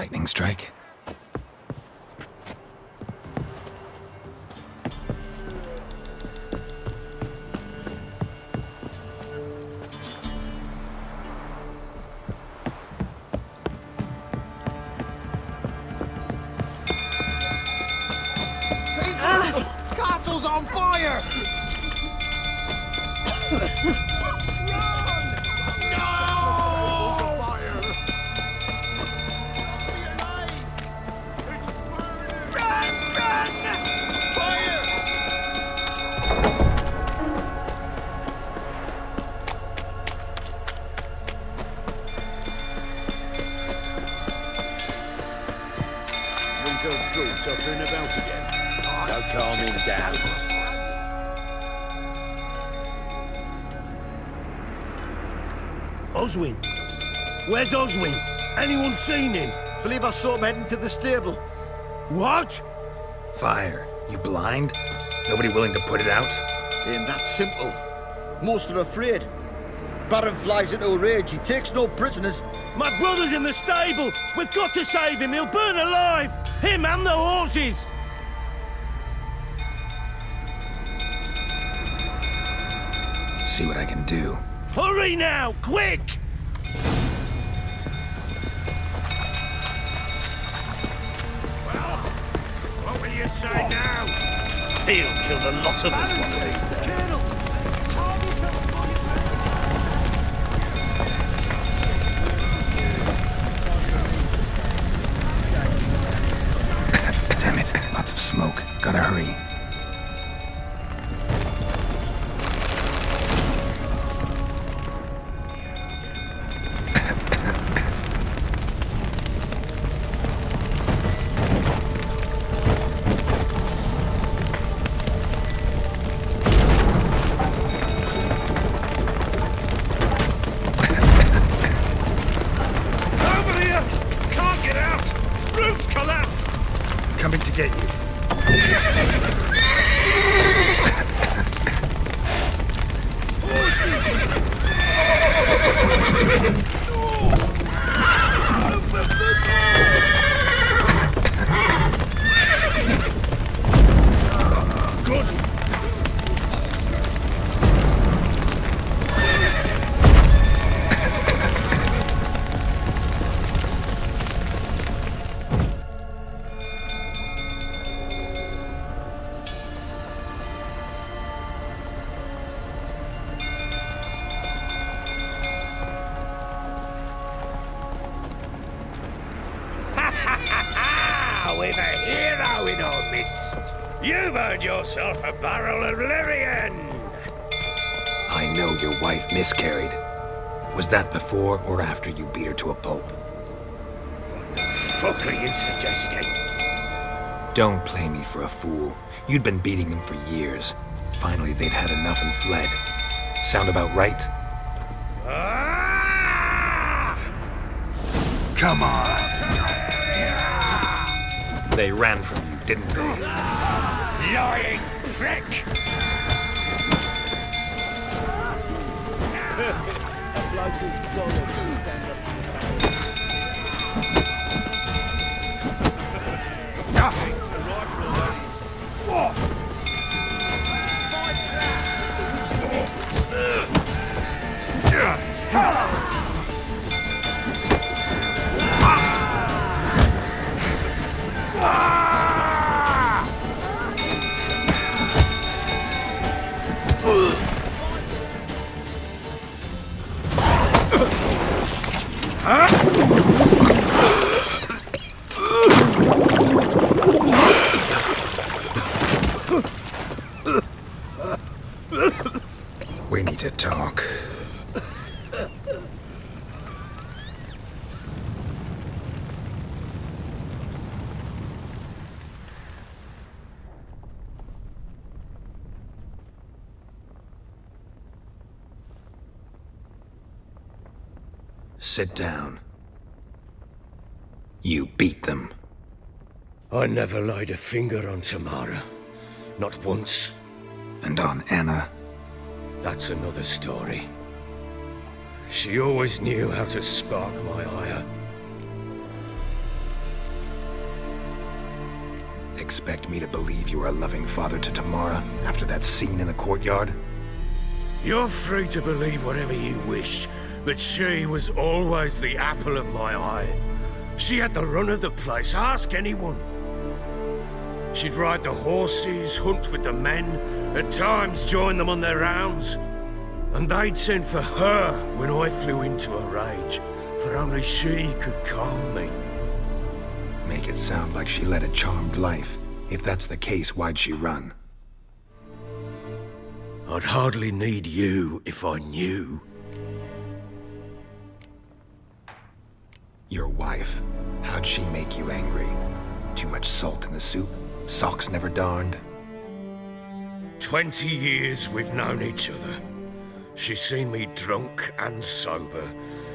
lightning strike. Castle's on fire! Tottering about again. Now calm him down. Oswin? Where's Oswin? Anyone seen him? Believe I saw him heading to the stable. What? Fire. You blind? Nobody willing to put it out? Ain't that simple. Most are afraid. Baron flies into a rage. He takes no prisoners. My brother's in the stable! We've got to save him! He'll burn alive! Him and the horses! See what I can do. Hurry now! Quick! Well, what will you say now? He'll kill the lot of us one of these days. Damn it. Lots of smoke. Gotta hurry. Coming to get you. Good. We've a hero in our midst. You've earned yourself a barrel of Lyrian. I know your wife miscarried. Was that before or after you beat her to a pulp? What the fuck are you suggesting? Don't play me for a fool. You'd been beating them for years. Finally, they'd had enough and fled. Sound about right? Ah! Come on! They ran from you, didn't they? Lying prick! A bloke who's bollocks to stand up to the We need to talk. Sit down. You beat them. I never laid a finger on Tamara. Not once. And on Anna. That's another story. She always knew how to spark my ire. expect me to believe you were a loving father to Tamara after that scene in the courtyard? You're free to believe whatever you wish, but she was always the apple of my eye. She had the run of the place, ask anyone. She'd ride the horses, hunt with the men, at times join them on their rounds. And they'd send for her when I flew into a rage, for only she could calm me. Make it sound like she led a charmed life. If that's the case, why'd she run? I'd hardly need you if I knew. Your wife. How'd she make you angry? Too much salt in the soup? Socks never darned? 20 years we've known each other. She's seen me drunk and sober.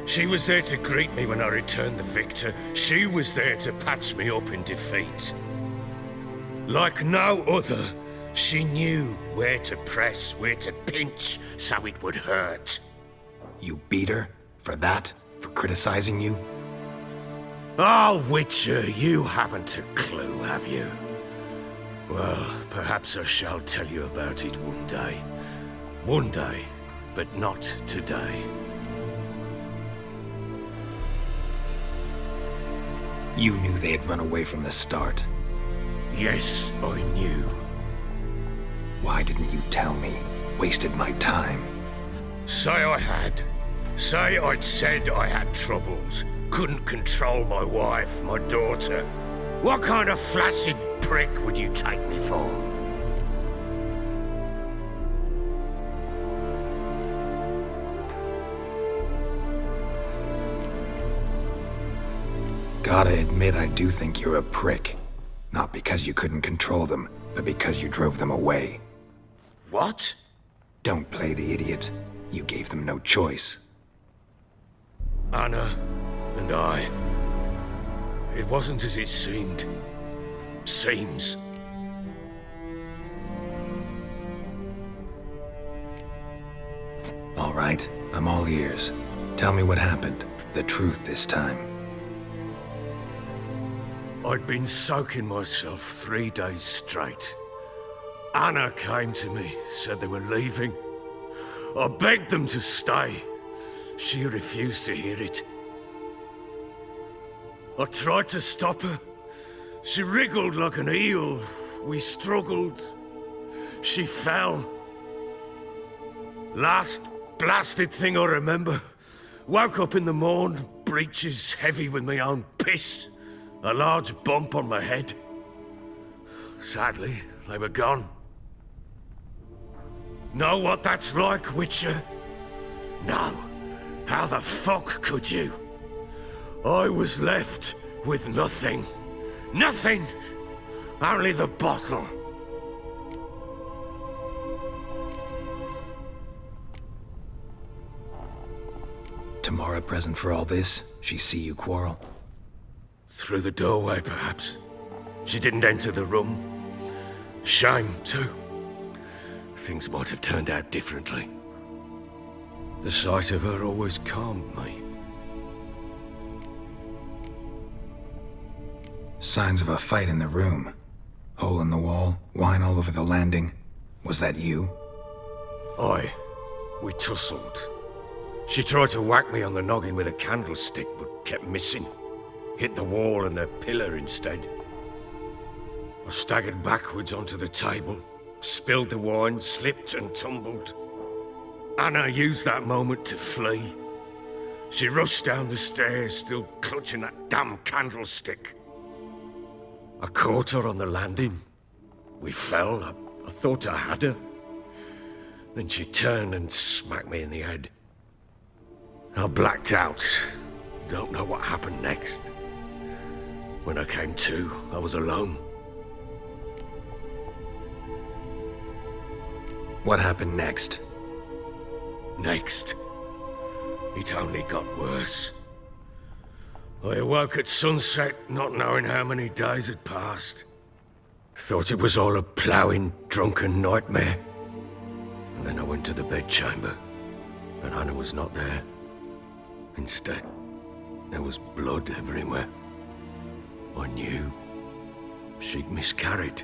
She was there to greet me when I returned the victor. She was there to patch me up in defeat. Like no other, she knew where to press, where to pinch, so it would hurt. You beat her? For that? For criticizing you? Oh, Witcher, you haven't a clue, have you? Well, perhaps I shall tell you about it one day. One day, but not today. You knew they had run away from the start. Yes, I knew. Why didn't you tell me? Wasted my time. Say I had. Say I'd said I had troubles. Couldn't control my wife, my daughter. What kind of flaccid prick would you take me for? Gotta admit, I do think you're a prick. Not because you couldn't control them, but because you drove them away. What? Don't play the idiot. You gave them no choice. Anna and I. It wasn't as it seemed. Seems. All right, I'm all ears. Tell me what happened. The truth this time. I'd been soaking myself 3 days straight. Anna came to me, said they were leaving. I begged them to stay. She refused to hear it. I tried to stop her. She wriggled like an eel. We struggled. She fell. Last blasted thing I remember. Woke up in the morn, breeches heavy with my own piss. A large bump on my head. Sadly, they were gone. Know what that's like, Witcher? No. How the fuck could you? I was left with nothing. Nothing! Only the bottle. Tamara present for all this? She see you quarrel? Through the doorway, perhaps. She didn't enter the room. Shame, too. Things might have turned out differently. The sight of her always calmed me. Signs of a fight in the room. Hole in the wall, wine all over the landing. Was that you? We tussled. She tried to whack me on the noggin with a candlestick, but kept missing. Hit the wall and the pillar instead. I staggered backwards onto the table, spilled the wine, slipped and tumbled. Anna used that moment to flee. She rushed down the stairs, still clutching that damn candlestick. I caught her on the landing. We fell. I thought I had her. Then she turned and smacked me in the head. I blacked out. Don't know what happened next. When I came to, I was alone. What happened next? Next, it only got worse. I awoke at sunset, not knowing how many days had passed. Thought it was all a ploughing, drunken nightmare. And then I went to the bedchamber, but Anna was not there. Instead, there was blood everywhere. I knew. she'd miscarried.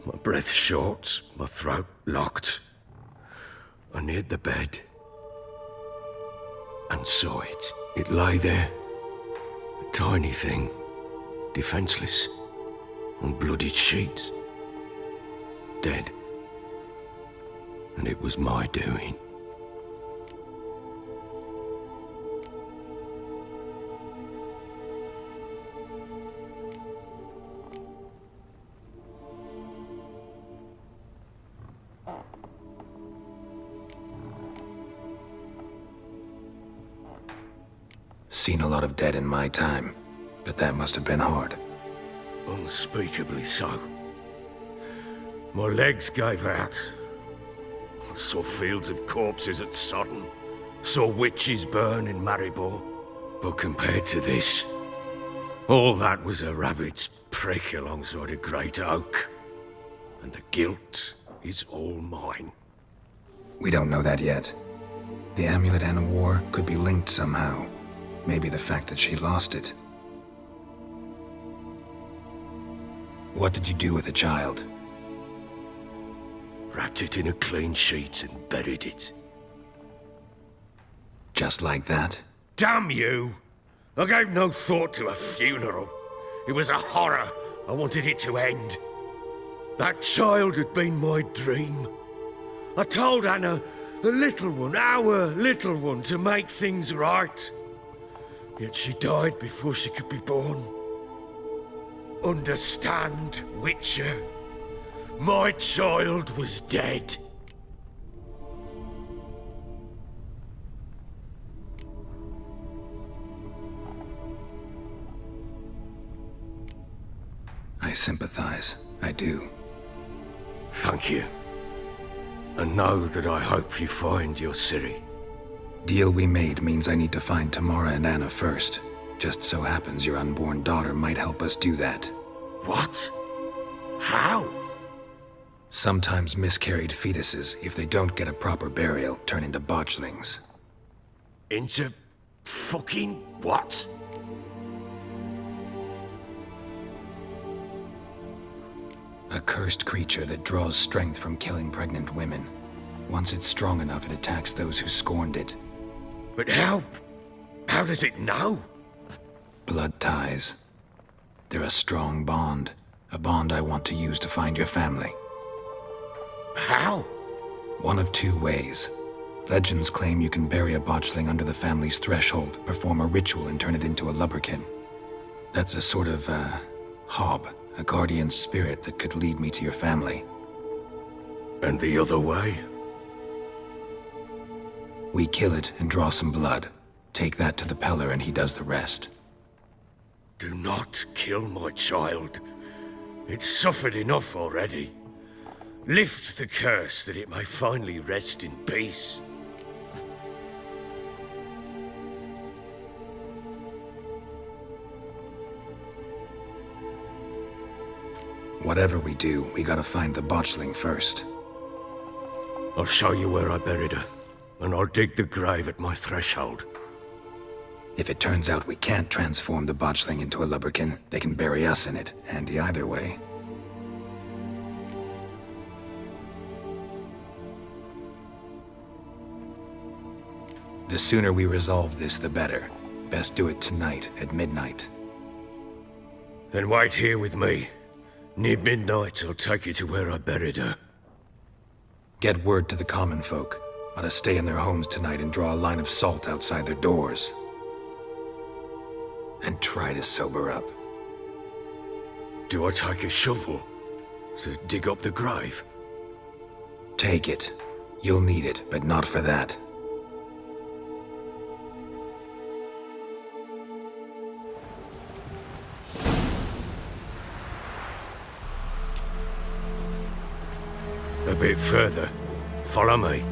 My breath short, my throat locked. I neared the bed and saw it. It lay there, a tiny thing, defenseless, on bloodied sheets, dead. And it was my doing. Seen a lot of dead in my time, but that must have been hard. Unspeakably so. My legs gave out. I saw fields of corpses at Sodden, saw witches burn in Maribor. But compared to this, all that was a rabbit's prick alongside a great oak. And the guilt is all mine. We don't know that yet. The amulet Anna wore could be linked somehow. Maybe the fact that she lost it. What did you do with the child? Wrapped it in a clean sheet and buried it. Just like that? Damn you! I gave no thought to a funeral. It was a horror. I wanted it to end. That child had been my dream. I told Anna, the little one, our little one, to make things right. Yet she died before she could be born. Understand, Witcher? My child was dead. I sympathize. I do. Thank you. And know that I hope you find your Ciri. Deal we made means I need to find Tamara and Anna first. Just so happens your unborn daughter might help us do that. What? How? Sometimes miscarried fetuses, if they don't get a proper burial, turn into botchlings. Into fucking what? A cursed creature that draws strength from killing pregnant women. Once it's strong enough, it attacks those who scorned it. But how? How does it know? Blood ties. They're a strong bond. A bond I want to use to find your family. How? One of two ways. Legends claim you can bury a botchling under the family's threshold, perform a ritual, and turn it into a lubberkin. That's a sort of, hob, a guardian spirit that could lead me to your family. And the other way? We kill it and draw some blood. Take that to the Peller and he does the rest. Do not kill my child. It's suffered enough already. Lift the curse that it may finally rest in peace. Whatever we do, we gotta find the botchling first. I'll show you where I buried her, and I'll dig the grave at my threshold. If it turns out we can't transform the botchling into a lubberkin, they can bury us in it. Handy either way. The sooner we resolve this, the better. Best do it tonight, at midnight. Then wait here with me. Near midnight, I'll take you to where I buried her. Get word to the common folk. Ought to stay in their homes tonight and draw a line of salt outside their doors. And try to sober up. Do I take a shovel to dig up the grave? Take it. You'll need it, but not for that. A bit further. Follow me.